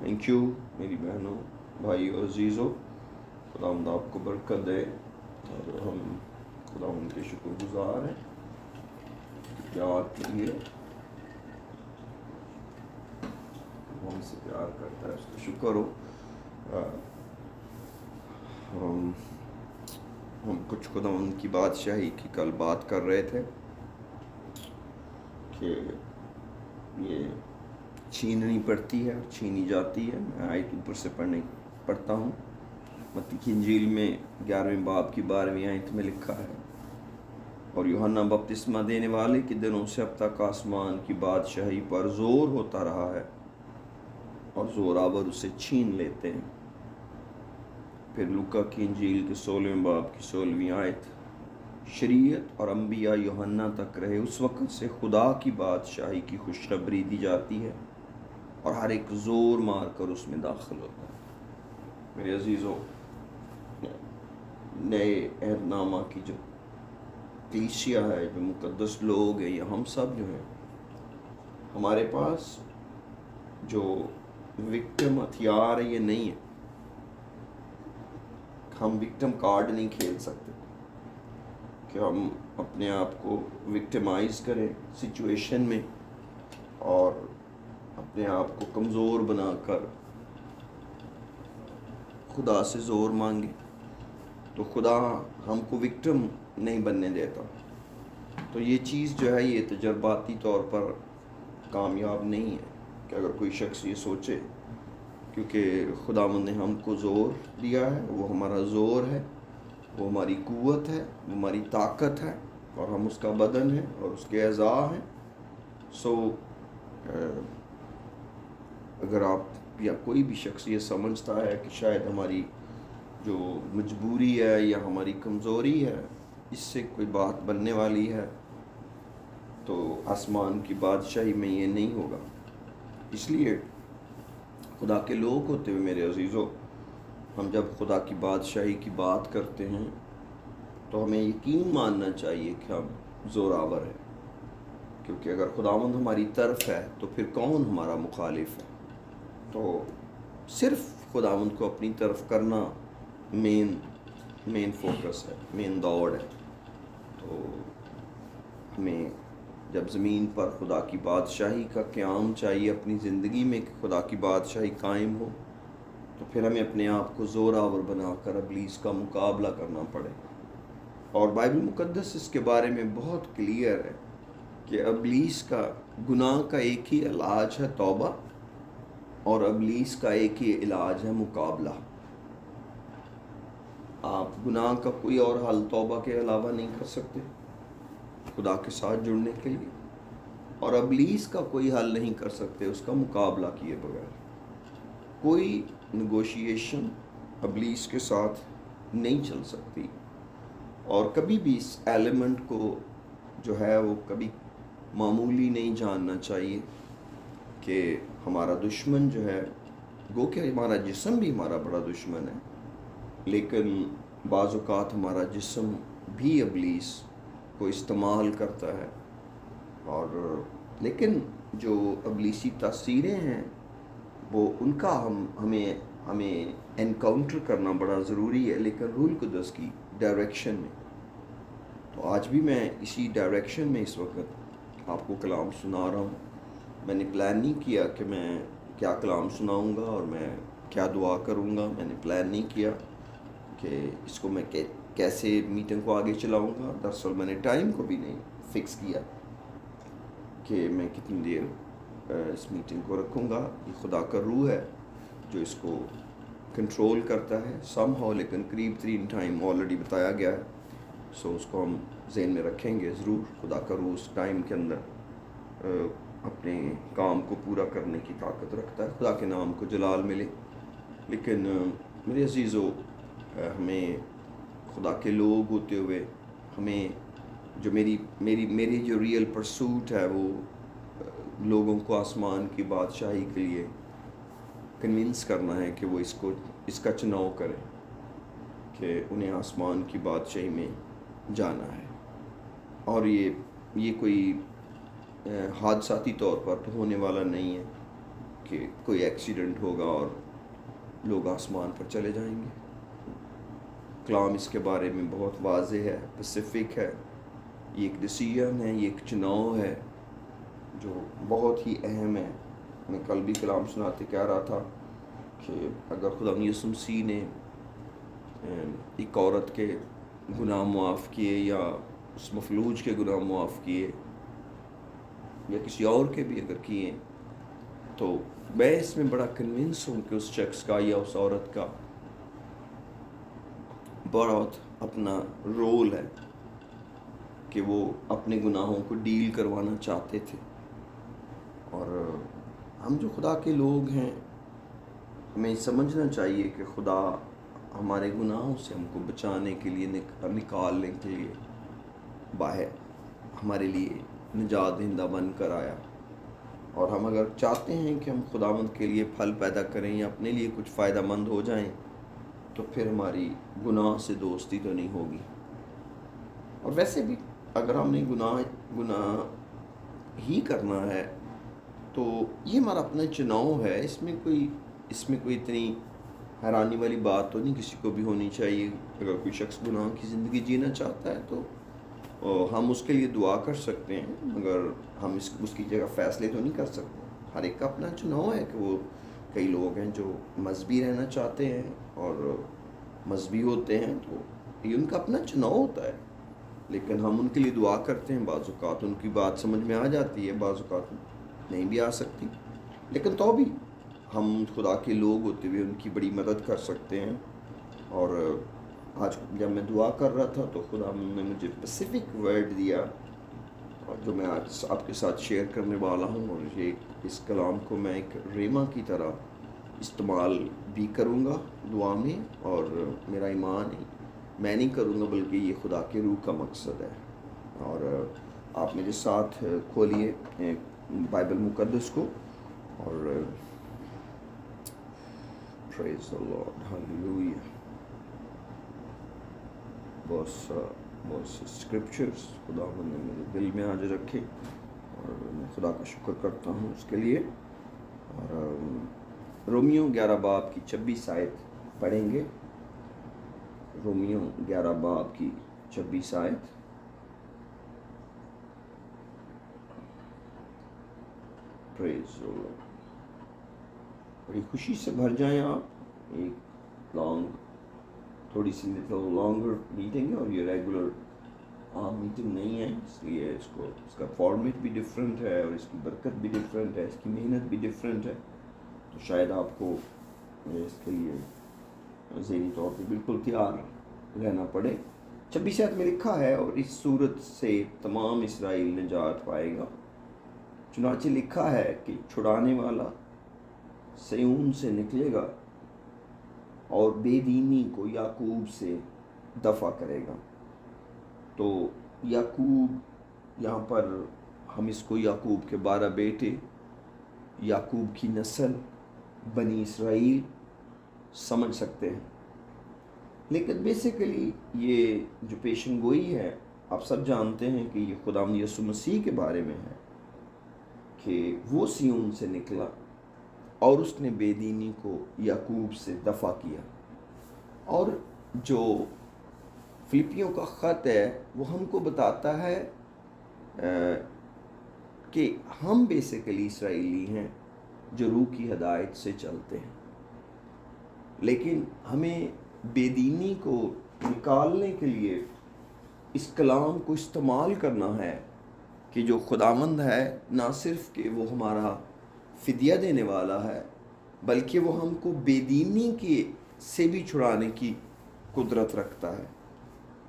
Thank you میری بہنوں بھائی اور عزیزوں، خداوند آپ کو برکت دے، اور ہم خداوند کے شکر گزار ہیں کہ آپ کے لیے ہم سے پیار کرتا ہے، اس کا شکر ہو۔ ہم کچھ خداوند کی بادشاہی کی کل بات کر رہے تھے کہ یہ چھیننی پڑتی ہے اور چھینی جاتی ہے۔ میں آیت اوپر سے پڑھتا ہوں۔ متی کی انجیل میں 11ویں باب کی 12ویں آیت میں لکھا ہے، اور یوحنا بپتسمہ دینے والے کے دنوں سے اب تک آسمان کی بادشاہی پر زور ہوتا رہا ہے اور زوراور اسے چھین لیتے ہیں۔ پھر لوکا کی انجیل کے 16ویں باب کی 16ویں آیت، شریعت اور انبیاء یوحنا تک رہے اس وقت سے خدا کی بادشاہی کی خوشخبری دی جاتی ہے اور ہر ایک زور مار کر اس میں داخل ہوتا ہے۔ میرے عزیزوں، نئے عہد نامہ کی جو کلیسیا ہے، جو مقدس لوگ ہیں، یا ہم سب جو ہیں، ہمارے پاس جو وکٹم ہتھیار ہے یہ نہیں ہے۔ ہم وکٹم کارڈ نہیں کھیل سکتے کہ ہم اپنے آپ کو وکٹمائز کریں سچویشن میں اور اپنے آپ کو کمزور بنا کر خدا سے زور مانگے، تو خدا ہم کو وکٹم نہیں بننے دیتا۔ تو یہ چیز جو ہے یہ تجرباتی طور پر کامیاب نہیں ہے کہ اگر کوئی شخص یہ سوچے، کیونکہ خداوند نے ہم کو زور دیا ہے، وہ ہمارا زور ہے، وہ ہماری قوت ہے، وہ ہماری طاقت ہے، اور ہم اس کا بدن ہے اور اس کے اعضاء ہیں۔ اگر آپ یا کوئی بھی شخص یہ سمجھتا ہے کہ شاید ہماری جو مجبوری ہے یا ہماری کمزوری ہے اس سے کوئی بات بننے والی ہے، تو آسمان کی بادشاہی میں یہ نہیں ہوگا۔ اس لیے خدا کے لوگ ہوتے ہوئے میرے عزیزوں، ہم جب خدا کی بادشاہی کی بات کرتے ہیں تو ہمیں یقین ماننا چاہیے کہ ہم زوراور ہیں، کیونکہ اگر خداوند ہماری طرف ہے تو پھر کون ہمارا مخالف ہے؟ تو صرف خداوند کو اپنی طرف کرنا مین فوکس ہے، مین دوڑ ہے۔ تو ہمیں جب زمین پر خدا کی بادشاہی کا قیام چاہیے اپنی زندگی میں کہ خدا کی بادشاہی قائم ہو، تو پھر ہمیں اپنے آپ کو زوراور بنا کر ابلیس کا مقابلہ کرنا پڑے۔ اور بائبل مقدس اس کے بارے میں بہت کلیئر ہے کہ ابلیس کا گناہ کا ایک ہی علاج ہے توبہ، اور ابلیس کا ایک ہی علاج ہے مقابلہ۔ آپ گناہ کا کوئی اور حل توبہ کے علاوہ نہیں کر سکتے خدا کے ساتھ جڑنے کے لیے، اور ابلیس کا کوئی حل نہیں کر سکتے اس کا مقابلہ کیے بغیر۔ کوئی نیگوشیشن ابلیس کے ساتھ نہیں چل سکتی، اور کبھی بھی اس ایلیمنٹ کو جو ہے وہ کبھی معمولی نہیں جاننا چاہیے کہ ہمارا دشمن جو ہے، گو کہ ہمارا جسم بھی ہمارا بڑا دشمن ہے، لیکن بعض اوقات ہمارا جسم بھی ابلیس کو استعمال کرتا ہے، اور لیکن جو ابلیسی تاثیریں ہیں وہ ان کا ہمیں انکاؤنٹر کرنا بڑا ضروری ہے، لیکن روح القدس کی ڈائریکشن میں۔ تو آج بھی میں اسی ڈائریکشن میں اس وقت آپ کو کلام سنا رہا ہوں۔ میں نے پلان نہیں کیا کہ میں کیا کلام سناؤں گا اور میں کیا دعا کروں گا، میں نے پلان نہیں کیا کہ اس کو میں کیسے میٹنگ کو آگے چلاؤں گا۔ دراصل میں نے ٹائم کو بھی نہیں فکس کیا کہ میں کتنی دیر اس میٹنگ کو رکھوں گا۔ یہ خدا کا روح ہے جو اس کو کنٹرول کرتا ہے سم ہاؤ، لیکن قریب ترین ٹائم آلریڈی بتایا گیا ہے، سو اس کو ہم ذہن میں رکھیں گے ضرور۔ خدا کا روح اس ٹائم کے اندر اپنے کام کو پورا کرنے کی طاقت رکھتا ہے، خدا کے نام کو جلال ملے۔ لیکن میرے عزیزو، ہمیں خدا کے لوگ ہوتے ہوئے ہمیں جو میری جو ریئل پرسوٹ ہے وہ لوگوں کو آسمان کی بادشاہی کے لیے کنونس کرنا ہے کہ وہ اس کا چناؤ کریں کہ انہیں آسمان کی بادشاہی میں جانا ہے۔ اور یہ کوئی حادثاتی طور پر تو ہونے والا نہیں ہے، کہ کوئی ایکسیڈنٹ ہوگا اور لوگ آسمان پر چلے جائیں گے. کلام اس کے بارے میں بہت واضح ہے، اسپیسیفک ہے. یہ ایک ڈیسیژن ہے، یہ ایک چناؤ ہے جو بہت ہی اہم ہے. میں کل بھی کلام سناتے کہہ رہا تھا کہ اگر خدا یسوع مسیح نے ایک عورت کے گناہ معاف کیے یا اس مفلوج کے گناہ معاف کیے یا کسی اور کے بھی اگر کیے، تو میں اس میں بڑا کنونس ہوں کہ اس شخص کا یا اس عورت کا بہت اپنا رول ہے کہ وہ اپنے گناہوں کو ڈیل کروانا چاہتے تھے. اور ہم جو خدا کے لوگ ہیں، ہمیں سمجھنا چاہیے کہ خدا ہمارے گناہوں سے ہم کو بچانے کے لیے، نکالنے کے لیے باہر ہمارے لیے نجات دہندہ بن کر آیا. اور ہم اگر چاہتے ہیں کہ ہم خداوند کے لیے پھل پیدا کریں یا اپنے لیے کچھ فائدہ مند ہو جائیں، تو پھر ہماری گناہ سے دوستی تو نہیں ہوگی. اور ویسے بھی اگر ہم نے گناہ ہی کرنا ہے تو یہ ہمارا اپنا چناؤ ہے. اس میں کوئی اتنی حیرانی والی بات تو نہیں کسی کو بھی ہونی چاہیے. اگر کوئی شخص گناہ کی زندگی جینا چاہتا ہے تو ہم اس کے لیے دعا کر سکتے ہیں، مگر ہم اس کی جگہ فیصلے تو نہیں کر سکتے. ہر ایک کا اپنا چناؤ ہے کہ وہ کئی لوگ ہیں جو مذہبی رہنا چاہتے ہیں اور مذہبی ہوتے ہیں، تو یہ ان کا اپنا چناؤ ہوتا ہے. لیکن ہم ان کے لیے دعا کرتے ہیں. بعض اوقات ان کی بات سمجھ میں آ جاتی ہے، بعض اوقات نہیں بھی آ سکتی، لیکن تو بھی ہم خدا کے لوگ ہوتے ہوئے ان کی بڑی مدد کر سکتے ہیں. اور آج جب میں دعا کر رہا تھا تو خدا نے مجھے اسپیسیفک ورڈ دیا جو میں آج آپ کے ساتھ شیئر کرنے والا ہوں. اور اس کلام کو میں ایک ریما کی طرح استعمال بھی کروں گا دعا میں. اور میرا ایمان ہے میں نہیں کروں گا بلکہ یہ خدا کے روح کا مقصد ہے. اور آپ میرے ساتھ کھولیے بائبل مقدس کو اور پریز دی لارڈ، ہالیلویا. بہت سے اسکرپچرز خدا نے میرے دل میں آج رکھے اور میں خدا کا شکر کرتا ہوں اس کے لیے. اور رومیو 11 باب کی 26 آیت پڑھیں گے. رومیو 11 باب کی 26 آیت. پریز دی لارڈ. بڑی خوشی سے بھر جائیں آپ. ایک تھوڑی سی لانگر میٹنگ ہے اور یہ ریگولر عام میٹنگ نہیں ہے، اس لیے اس کا فارمیٹ بھی ڈفرینٹ ہے اور اس کی برکت بھی ڈفرینٹ ہے، اس کی محنت بھی ڈفرینٹ ہے. تو شاید آپ کو اس کے لیے ذہنی طور پہ بالکل تیار رہنا پڑے. 26 آیت میں لکھا ہے، اور اس صورت سے تمام اسرائیل نجات پائے گا. چنانچہ لکھا ہے کہ چھڑانے والا سیون سے نکلے گا اور بے دینی کو یعقوب سے دفع کرے گا. تو یعقوب، یہاں پر ہم اس کو یعقوب کے 12 بیٹے، یعقوب کی نسل، بنی اسرائیل سمجھ سکتے ہیں. لیکن بیسیکلی یہ جو پیشن گوئی ہے، آپ سب جانتے ہیں کہ یہ خدا یسوع مسیح کے بارے میں ہے کہ وہ سیون سے نکلا اور اس نے بے دینی کو یعقوب سے دفع کیا. اور جو فلپیوں کا خط ہے وہ ہم کو بتاتا ہے کہ ہم بیسیکلی اسرائیلی ہیں جو روح کی ہدایت سے چلتے ہیں، لیکن ہمیں بے دینی کو نکالنے کے لیے اس کلام کو استعمال کرنا ہے کہ جو خداوند ہے نہ صرف کہ وہ ہمارا فدیہ دینے والا ہے، بلکہ وہ ہم کو بے دینی کے سے بھی چھڑانے کی قدرت رکھتا ہے.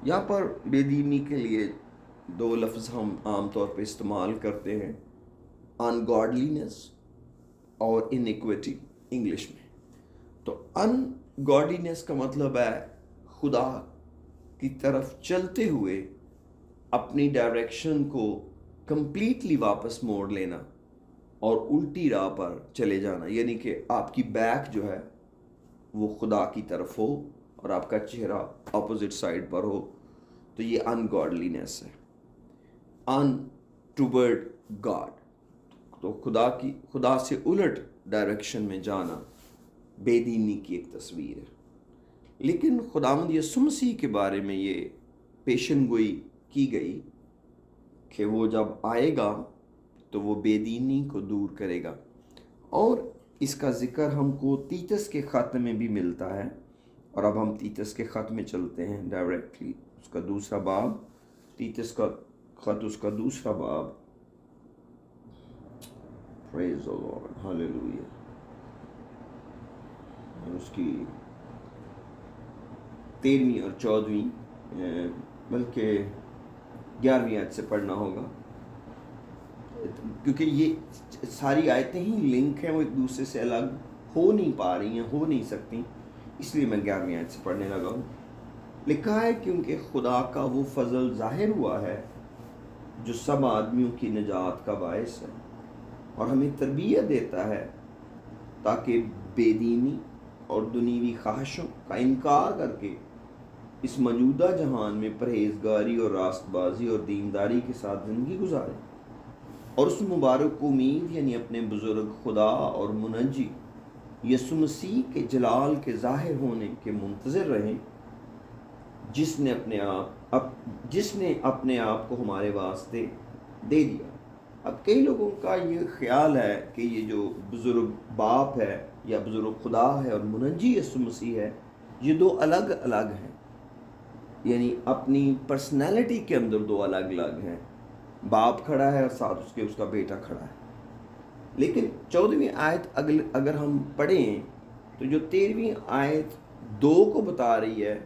یہاں پر بے دینی کے لیے 2 لفظ ہم عام طور پہ استعمال کرتے ہیں، انگاڈلینس اور انیکویٹی انگلش میں. تو انگاڈلینس کا مطلب ہے خدا کی طرف چلتے ہوئے اپنی ڈائریکشن کو کمپلیٹلی واپس موڑ لینا اور الٹی راہ پر چلے جانا، یعنی کہ آپ کی بیک جو ہے وہ خدا کی طرف ہو اور آپ کا چہرہ اپوزٹ سائڈ پر ہو. تو یہ ان گاڈلینس ہے، ان ٹوورڈ گاڈ. تو خدا سے الٹ ڈائریکشن میں جانا بے دینی کی ایک تصویر ہے. لیکن خداوند یسوع مسیح کے بارے میں یہ پیشن گوئی کی گئی کہ وہ جب آئے گا تو وہ بے دینی کو دور کرے گا. اور اس کا ذکر ہم کو تیتس کے خط میں بھی ملتا ہے. اور اب ہم تیتس کے خط میں چلتے ہیں ڈائریکٹلی. اس کا دوسرا باب، تیتس کا خط اس کا دوسرا باب. پریز دی لارڈ، ہاللیلویا. اس کی 13ویں اور 14ویں بلکہ 11ویں آیت سے پڑھنا ہوگا، کیونکہ یہ ساری آیتیں ہی لنک ہیں، وہ ایک دوسرے سے الگ ہو نہیں پا رہی ہیں، ہو نہیں سکتی، اس لیے میں 11ویں آیت سے پڑھنے لگا ہوں. لکھا ہے کیونکہ خدا کا وہ فضل ظاہر ہوا ہے جو سب آدمیوں کی نجات کا باعث ہے اور ہمیں تربیت دیتا ہے تاکہ بے دینی اور دنیوی خواہشوں کا انکار کر کے اس موجودہ جہان میں پرہیزگاری اور راست بازی اور دینداری کے ساتھ زندگی گزاریں اور اس مبارک امید یعنی اپنے بزرگ خدا اور منجی یسوع مسیح کے جلال کے ظاہر ہونے کے منتظر رہیں، جس نے اپنے آپ کو ہمارے واسطے دے دیا. اب کئی لوگوں کا یہ خیال ہے کہ یہ جو بزرگ باپ ہے یا بزرگ خدا ہے اور منجی یسوع مسیح ہے، یہ دو الگ الگ ہیں، یعنی اپنی پرسنالٹی کے اندر دو الگ الگ ہیں. باپ کھڑا ہے اور ساتھ اس کا بیٹا کھڑا ہے. لیکن 14ویں آیت اگر ہم پڑھیں تو جو 13ویں آیت 2 کو بتا رہی ہے،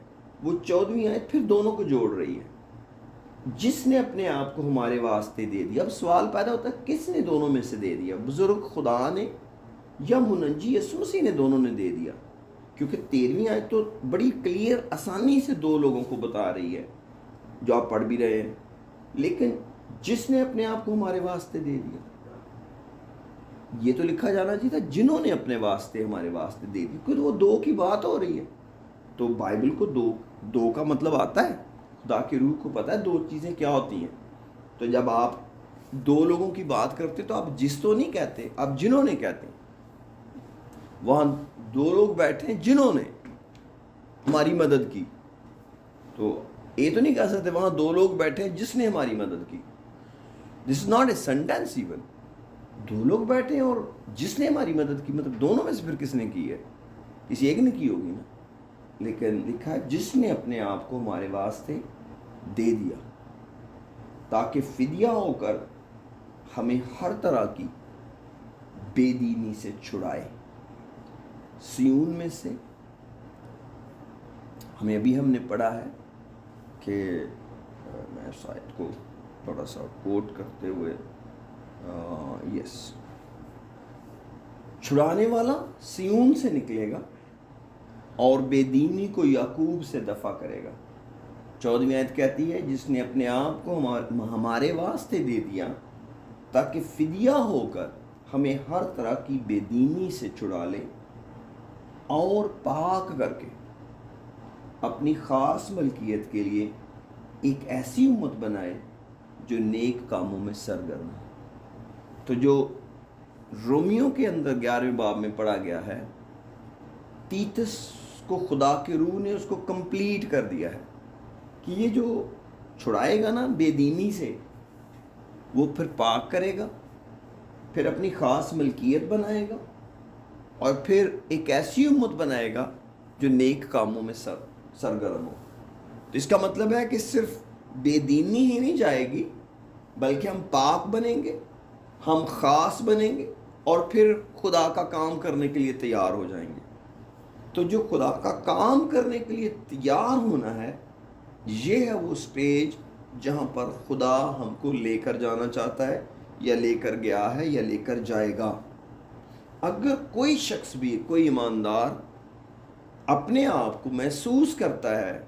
وہ 14ویں آیت پھر دونوں کو جوڑ رہی ہے. جس نے اپنے آپ کو ہمارے واسطے دے دیا. اب سوال پیدا ہوتا ہے کس نے دونوں میں سے دے دیا؟ بزرگ خدا نے یا منجی یسوع مسیح نے؟ دونوں نے دے دیا، کیونکہ 13ویں آیت تو بڑی کلیئر آسانی سے دو لوگوں کو بتا رہی ہے جو آپ پڑھ بھی رہے ہیں. لیکن جس نے اپنے آپ کو ہمارے واسطے دے دیا، یہ تو لکھا جانا چاہیے تھا جنہوں نے اپنے واسطے ہمارے واسطے دے دی، کیونکہ وہ دو کی بات ہو رہی ہے. تو بائبل کو دو کا مطلب آتا ہے، خدا کی روح کو پتہ ہے دو چیزیں کیا ہوتی ہیں. تو جب آپ دو لوگوں کی بات کرتے تو آپ جس تو نہیں کہتے، آپ جنہوں نے کہتے ہیں. وہاں دو لوگ بیٹھے ہیں جنہوں نے ہماری مدد کی، تو یہ تو نہیں کہہ سکتے وہاں دو لوگ بیٹھے ہیں جس نے ہماری مدد کی. This is not a sentence even. دو لوگ بیٹھے ہیں اور جس نے ہماری مدد کی، مطلب دونوں میں سے پھر کس نے کی ہے؟ کسی ایک نے کی ہوگی نا. لیکن لکھا ہے جس نے اپنے آپ کو ہمارے واسطے دے دیا تاکہ فدیہ ہو کر ہمیں ہر طرح کی بے دینی سے چھڑائے. سیون میں سے ہم نے پڑھا ہے کہ میں اس آیت کو تھوڑا سا کوٹ کرتے ہوئے چھڑانے والا سیون سے نکلے گا اور بے دینی کو یعقوب سے دفع کرے گا. 14ویں آیت کہتی ہے جس نے اپنے آپ کو ہمارے واسطے دے دیا تاکہ فدیہ ہو کر ہمیں ہر طرح کی بے دینی سے چھڑا لے اور پاک کر کے اپنی خاص ملکیت کے لیے ایک ایسی امت بنائے جو نیک کاموں میں سرگرم ہے. تو جو رومیوں کے اندر 11ویں باب میں پڑھا گیا ہے، تیتس کو خدا کے روح نے اس کو کمپلیٹ کر دیا ہے کہ یہ جو چھڑائے گا نا بے دینی سے، وہ پھر پاک کرے گا، پھر اپنی خاص ملکیت بنائے گا اور پھر ایک ایسی امت بنائے گا جو نیک کاموں میں سرگرم ہو. تو اس کا مطلب ہے کہ صرف بے دینی ہی نہیں جائے گی، بلکہ ہم پاک بنیں گے، ہم خاص بنیں گے اور پھر خدا کا کام کرنے کے لیے تیار ہو جائیں گے. تو جو خدا کا کام کرنے کے لیے تیار ہونا ہے، یہ ہے وہ سٹیج جہاں پر خدا ہم کو لے کر جانا چاہتا ہے یا لے کر گیا ہے یا لے کر جائے گا. اگر کوئی شخص بھی، کوئی ایماندار اپنے آپ کو محسوس کرتا ہے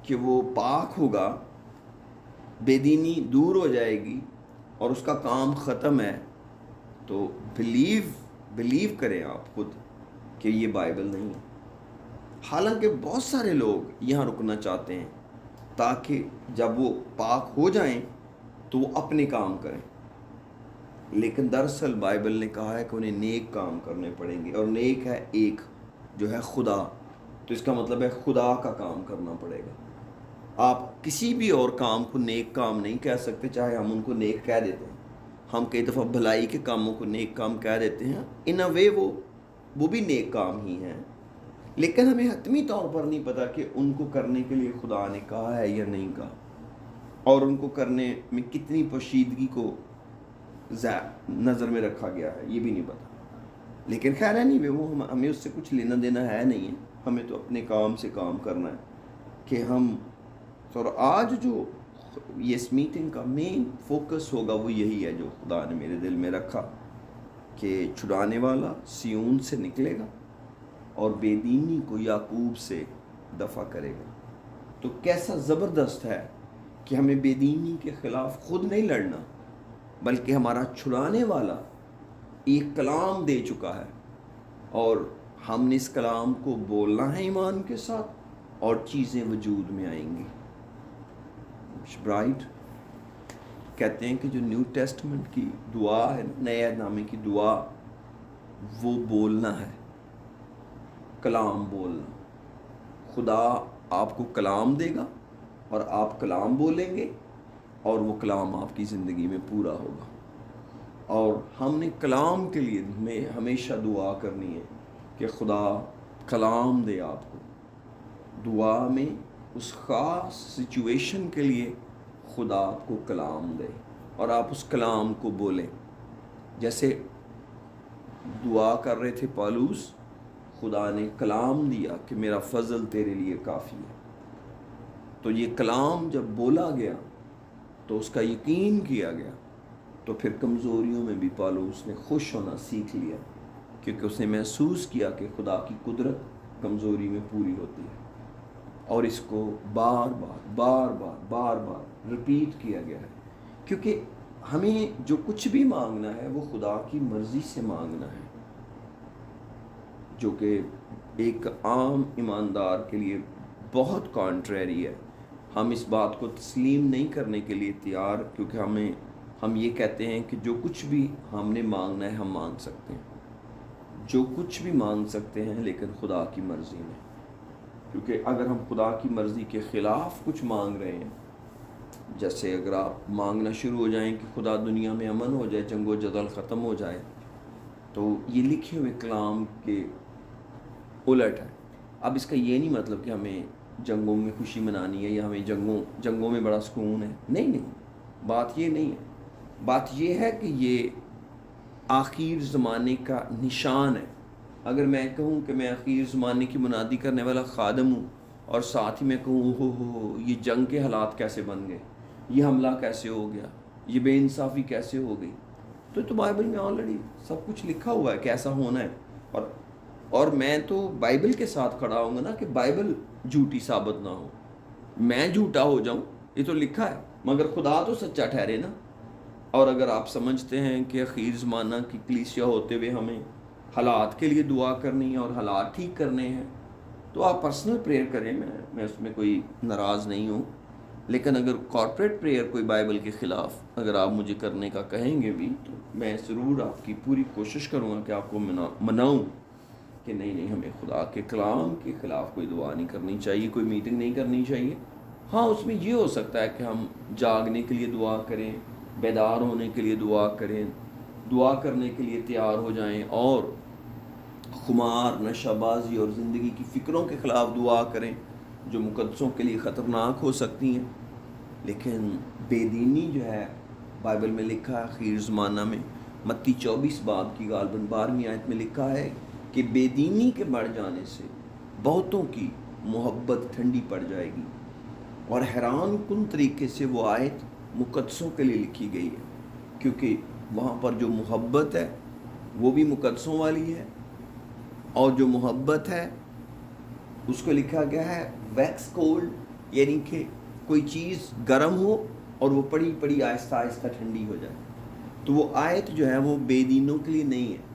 کہ وہ پاک ہوگا، بے دینی دور ہو جائے گی اور اس کا کام ختم ہے، تو بلیو کریں آپ خود کہ یہ بائبل نہیں ہے. حالانکہ بہت سارے لوگ یہاں رکنا چاہتے ہیں تاکہ جب وہ پاک ہو جائیں تو وہ اپنے کام کریں. لیکن دراصل بائبل نے کہا ہے کہ انہیں نیک کام کرنے پڑیں گے، اور نیک ہے ایک جو ہے خدا، تو اس کا مطلب ہے خدا کا کام کرنا پڑے گا۔ آپ کسی بھی اور کام کو نیک کام نہیں کہہ سکتے، چاہے ہم ان کو نیک کہہ دیتے ہیں۔ ہم کئی دفعہ بھلائی کے کاموں کو نیک کام کہہ دیتے ہیں، ان اے وے وہ بھی نیک کام ہی ہیں، لیکن ہمیں حتمی طور پر نہیں پتا کہ ان کو کرنے کے لیے خدا نے کہا ہے یا نہیں کہا، اور ان کو کرنے میں کتنی پوشیدگی کو نظر میں رکھا گیا ہے یہ بھی نہیں پتا۔ لیکن خیر ہے نہیں، وہ ہمیں اس سے کچھ لینا دینا ہے نہیں ہے، ہمیں تو اپنے کام سے کام کرنا ہے کہ ہم، اور آج جو اس میٹنگ کا مین فوکس ہوگا وہ یہی ہے جو خدا نے میرے دل میں رکھا، کہ چھڑانے والا سیون سے نکلے گا اور بے دینی کو یعقوب سے دفع کرے گا۔ تو کیسا زبردست ہے کہ ہمیں بے دینی کے خلاف خود نہیں لڑنا، بلکہ ہمارا چھڑانے والا ایک کلام دے چکا ہے، اور ہم نے اس کلام کو بولنا ہے ایمان کے ساتھ، اور چیزیں وجود میں آئیں گی۔ برائٹ کہتے ہیں کہ جو نیو ٹیسٹمنٹ کی دعا ہے، نئے عہد نامے کی دعا، وہ بولنا ہے، کلام بولنا۔ خدا آپ کو کلام دے گا اور آپ کلام بولیں گے، اور وہ کلام آپ کی زندگی میں پورا ہوگا۔ اور ہم نے کلام کے لیے ہمیشہ دعا کرنی ہے کہ خدا کلام دے آپ کو، دعا میں اس خاص سچویشن کے لیے خدا آپ کو کلام دے اور آپ اس کلام کو بولیں۔ جیسے دعا کر رہے تھے پالوس، خدا نے کلام دیا کہ میرا فضل تیرے لیے کافی ہے۔ تو یہ کلام جب بولا گیا تو اس کا یقین کیا گیا، تو پھر کمزوریوں میں بھی پالوس نے خوش ہونا سیکھ لیا، کیونکہ اس نے محسوس کیا کہ خدا کی قدرت کمزوری میں پوری ہوتی ہے، اور اس کو بار بار ریپیٹ کیا گیا ہے، کیونکہ ہمیں جو کچھ بھی مانگنا ہے وہ خدا کی مرضی سے مانگنا ہے، جو کہ ایک عام ایماندار کے لیے بہت کانٹریری ہے۔ ہم اس بات کو تسلیم نہیں کرنے کے لیے تیار، کیونکہ ہم یہ کہتے ہیں کہ جو کچھ بھی ہم نے مانگنا ہے ہم مانگ سکتے ہیں، جو کچھ بھی مانگ سکتے ہیں، لیکن خدا کی مرضی میں، کیونکہ اگر ہم خدا کی مرضی کے خلاف کچھ مانگ رہے ہیں، جیسے اگر آپ مانگنا شروع ہو جائیں کہ خدا دنیا میں امن ہو جائے، جنگ و جدل ختم ہو جائے، تو یہ لکھے ہوئے کلام کے الٹ ہے۔ اب اس کا یہ نہیں مطلب کہ ہمیں جنگوں میں خوشی منانی ہے یا ہمیں جنگوں میں بڑا سکون ہے، نہیں، بات یہ نہیں ہے۔ بات یہ ہے کہ یہ آخر زمانے کا نشان ہے۔ اگر میں کہوں کہ میں آخر زمانے کی منادی کرنے والا خادم ہوں، اور ساتھ ہی میں کہوں ہو یہ جنگ کے حالات کیسے بن گئے، یہ حملہ کیسے ہو گیا، یہ بے انصافی کیسے ہو گئی، تو بائبل میں آلریڈی سب کچھ لکھا ہوا ہے کیسا ہونا ہے، اور میں تو بائبل کے ساتھ کھڑا ہوں گا نا کہ بائبل جھوٹی ثابت نہ ہو، میں جھوٹا ہو جاؤں، یہ تو لکھا ہے، مگر خدا تو سچا ٹھہرے نا۔ اور اگر آپ سمجھتے ہیں کہ اخیر زمانہ کی کلیسیا ہوتے ہوئے ہمیں حالات کے لیے دعا کرنی ہے اور حالات ٹھیک کرنے ہیں، تو آپ پرسنل پریئر کریں، میں اس میں کوئی ناراض نہیں ہوں، لیکن اگر کارپوریٹ پریئر کوئی بائبل کے خلاف اگر آپ مجھے کرنے کا کہیں گے بھی، تو میں ضرور آپ کی پوری کوشش کروں گا کہ آپ کو مناؤں کہ نہیں، ہمیں خدا کے کلام کے خلاف کوئی دعا نہیں کرنی چاہیے، کوئی میٹنگ نہیں کرنی چاہیے۔ ہاں، اس میں یہ ہو سکتا ہے کہ ہم جاگنے کے لیے دعا کریں، بیدار ہونے کے لیے دعا کریں، دعا کرنے کے لیے تیار ہو جائیں، اور خمار، نشہ بازی اور زندگی کی فکروں کے خلاف دعا کریں جو مقدسوں کے لیے خطرناک ہو سکتی ہیں۔ لیکن بے دینی جو ہے، بائبل میں لکھا ہے آخر زمانہ میں، متی 24 باب کی غالباً 12ویں آیت میں لکھا ہے کہ بے دینی کے بڑھ جانے سے بہتوں کی محبت ٹھنڈی پڑ جائے گی، اور حیران کن طریقے سے وہ آیت مقدسوں کے لیے لکھی گئی ہے، کیونکہ وہاں پر جو محبت ہے وہ بھی مقدسوں والی ہے، اور جو محبت ہے اس کو لکھا گیا ہے ویکس کولڈ، یعنی کہ کوئی چیز گرم ہو اور وہ پڑی پڑی آہستہ آہستہ ٹھنڈی ہو جائے۔ تو وہ آیت جو ہے وہ بے دینوں کے لیے نہیں ہے،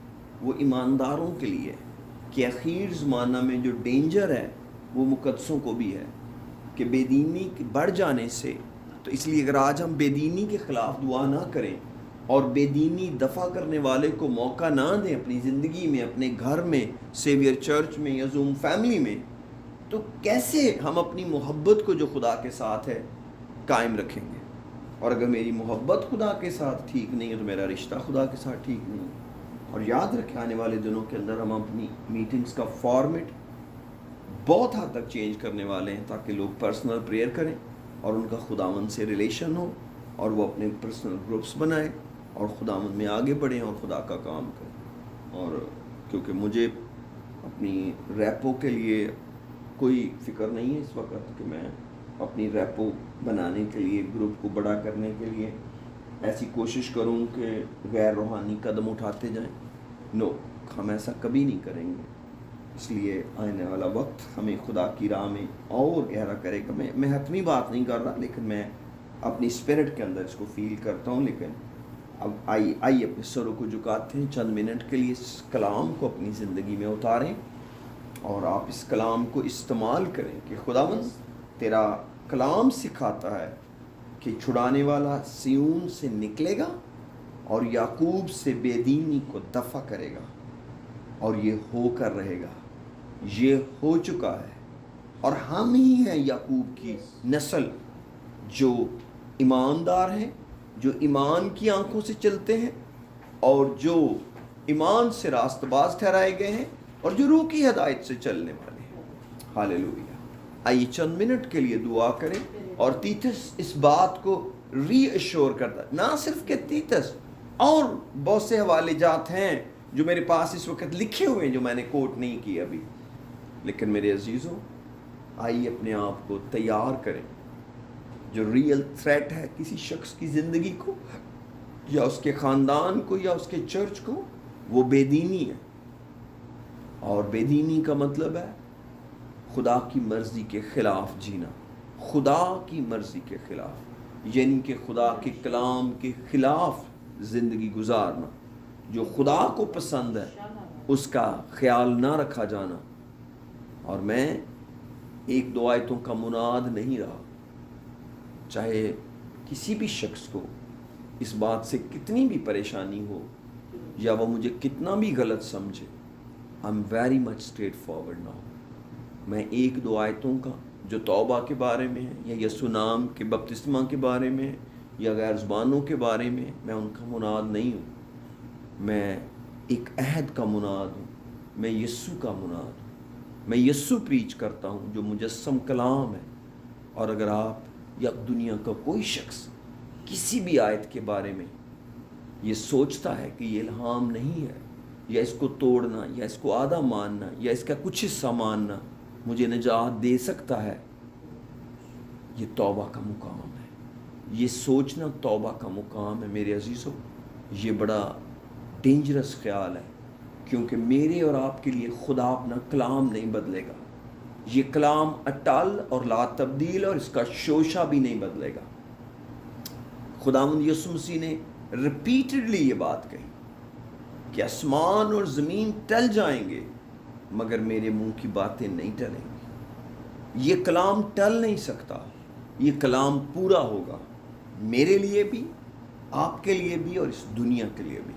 وہ ایمانداروں کے لیے ہے، کہ اخیر زمانہ میں جو ڈینجر ہے وہ مقدسوں کو بھی ہے، کہ بے دینی بڑھ جانے سے۔ تو اس لیے اگر آج ہم بے دینی کے خلاف دعا نہ کریں اور بے دینی دفع کرنے والے کو موقع نہ دیں اپنی زندگی میں، اپنے گھر میں، سیویئر چرچ میں یا زوم فیملی میں، تو کیسے ہم اپنی محبت کو جو خدا کے ساتھ ہے قائم رکھیں گے؟ اور اگر میری محبت خدا کے ساتھ ٹھیک نہیں ہے تو میرا رشتہ خدا کے ساتھ ٹھیک نہیں ہے۔ اور یاد رکھیں آنے والے دنوں کے اندر ہم اپنی میٹنگز کا فارمیٹ بہت حد تک چینج کرنے والے ہیں تاکہ لوگ پرسنل پریئر کریں اور ان کا خداوند سے ریلیشن ہو، اور وہ اپنے پرسنل گروپس بنائیں اور خداوند میں آگے بڑھیں اور خدا کا کام کریں۔ اور کیونکہ مجھے اپنی ریپو کے لیے کوئی فکر نہیں ہے اس وقت کہ میں اپنی ریپو بنانے کے لیے، گروپ کو بڑا کرنے کے لیے ایسی کوشش کروں کہ غیر روحانی قدم اٹھاتے جائیں۔ نو، ہم ایسا کبھی نہیں کریں گے۔ اس لیے آنے والا وقت ہمیں خدا کی راہ میں اور گہرا کرے گا۔ میں حتمی بات نہیں کر رہا، لیکن میں اپنی اسپرٹ کے اندر اس کو فیل کرتا ہوں۔ لیکن اب آئیے اپنے سروں کو جھکاتے ہیں، چند منٹ کے لیے اس کلام کو اپنی زندگی میں اتاریں اور آپ اس کلام کو استعمال کریں کہ خداوند تیرا کلام سکھاتا ہے کہ چھڑانے والا سیون سے نکلے گا اور یعقوب سے بے دینی کو دفع کرے گا، اور یہ ہو کر رہے گا، یہ ہو چکا ہے۔ اور ہم ہی ہیں یعقوب کی نسل جو ایماندار ہیں، جو ایمان کی آنکھوں سے چلتے ہیں، اور جو ایمان سے راست باز ٹھہرائے گئے ہیں، اور جو روح کی ہدایت سے چلنے والے ہیں۔ ہاللیلویہ۔ آئیے چند منٹ کے لیے دعا کریں۔ اور تیتس اس بات کو ری ایشور کرتا ہے، نہ صرف کہ تیتس، اور بہت سے حوالے جات ہیں جو میرے پاس اس وقت لکھے ہوئے ہیں جو میں نے کوٹ نہیں کی ابھی، لیکن میرے عزیزوں آئیے اپنے آپ کو تیار کریں۔ جو ریئل تھریٹ ہے کسی شخص کی زندگی کو یا اس کے خاندان کو یا اس کے چرچ کو، وہ بے دینی ہے۔ اور بے دینی کا مطلب ہے خدا کی مرضی کے خلاف جینا، خدا کی مرضی کے خلاف، یعنی کہ خدا کے کلام کے خلاف زندگی گزارنا۔ جو خدا کو پسند ہے اس کا خیال نہ رکھا جانا۔ اور میں ایک دو آیتوں کا مناد نہیں رہا، چاہے کسی بھی شخص کو اس بات سے کتنی بھی پریشانی ہو یا وہ مجھے کتنا بھی غلط سمجھے، I'm very much straight forward now۔ میں ایک دو آیتوں کا جو توبہ کے بارے میں ہے یا یسوع نام کے بپتسمہ کے بارے میں یا غیر زبانوں کے بارے میں ان کا مناد نہیں ہوں۔ میں ایک عہد کا مناد ہوں، میں یسوع کا مناد ہوں، میں یسوع پریچ کرتا ہوں جو مجسم کلام ہے۔ اور اگر آپ یا دنیا کا کوئی شخص کسی بھی آیت کے بارے میں یہ سوچتا ہے کہ یہ الہام نہیں ہے، یا اس کو توڑنا یا اس کو آدھا ماننا یا اس کا کچھ حصہ ماننا مجھے نجات دے سکتا ہے، یہ توبہ کا مقام ہے۔ یہ سوچنا توبہ کا مقام ہے میرے عزیزوں۔ یہ بڑا ڈینجرس خیال ہے، کیونکہ میرے اور آپ کے لیے خدا اپنا کلام نہیں بدلے گا۔ یہ کلام اٹل اور لا تبدیل، اور اس کا شوشہ بھی نہیں بدلے گا۔ خداوند یسوع مسیح نے ریپیٹڈلی یہ بات کہی کہ آسمان اور زمین ٹل جائیں گے مگر میرے منہ کی باتیں نہیں ٹلیں گی۔ یہ کلام ٹل نہیں سکتا، یہ کلام پورا ہوگا، میرے لیے بھی، آپ کے لیے بھی، اور اس دنیا کے لیے بھی۔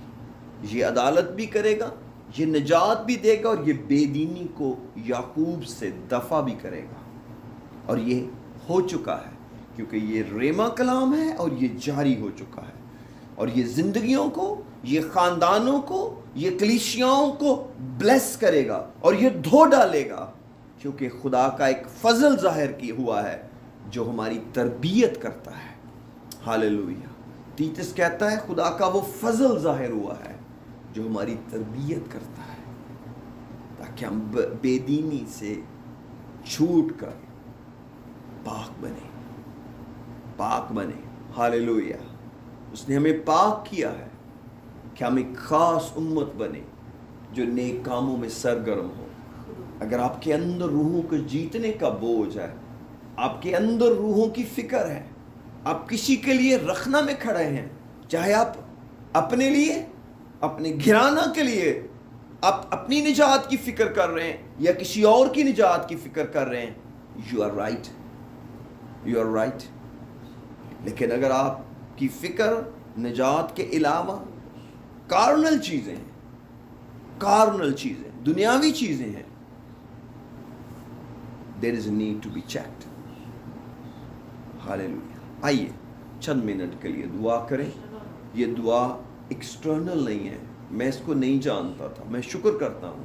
یہ عدالت بھی کرے گا، یہ نجات بھی دے گا، اور یہ بے دینی کو یعقوب سے دفع بھی کرے گا۔ اور یہ ہو چکا ہے، کیونکہ یہ ریما کلام ہے اور یہ جاری ہو چکا ہے۔ اور یہ زندگیوں کو، یہ خاندانوں کو، یہ کلیسیاؤں کو بلیس کرے گا اور یہ دھو ڈالے گا، کیونکہ خدا کا ایک فضل ظاہر کی ہوا ہے جو ہماری تربیت کرتا ہے۔ ہاللیلویہ۔ تیتس کہتا ہے خدا کا وہ فضل ظاہر ہوا ہے جو ہماری تربیت کرتا ہے، تاکہ ہم بے دینی سے چھوٹ کر پاک بنے، پاک بنے۔ ہاللیلویہ۔ اس نے ہمیں پاک کیا ہے کہ ہم ایک خاص امت بنے جو نیک کاموں میں سرگرم ہو۔ اگر آپ کے اندر روحوں کو جیتنے کا بوجھ ہے، آپ کے اندر روحوں کی فکر ہے، آپ کسی کے لیے رکھنا میں کھڑے ہیں، چاہے آپ اپنے لیے، اپنے گھرانہ کے لیے، آپ اپنی نجات کی فکر کر رہے ہیں یا کسی اور کی نجات کی فکر کر رہے ہیں، you are right, you are right. لیکن اگر آپ کی فکر نجات کے علاوہ کارنل چیزیں ہیں، کارنل چیزیں، دنیاوی چیزیں ہیں. There is a need to be checked. ہاللیلویا. آئیے چند منٹ کے لیے دعا کریں. یہ دعا ایکسٹرنل نہیں ہے، میں اس کو نہیں جانتا تھا. میں شکر کرتا ہوں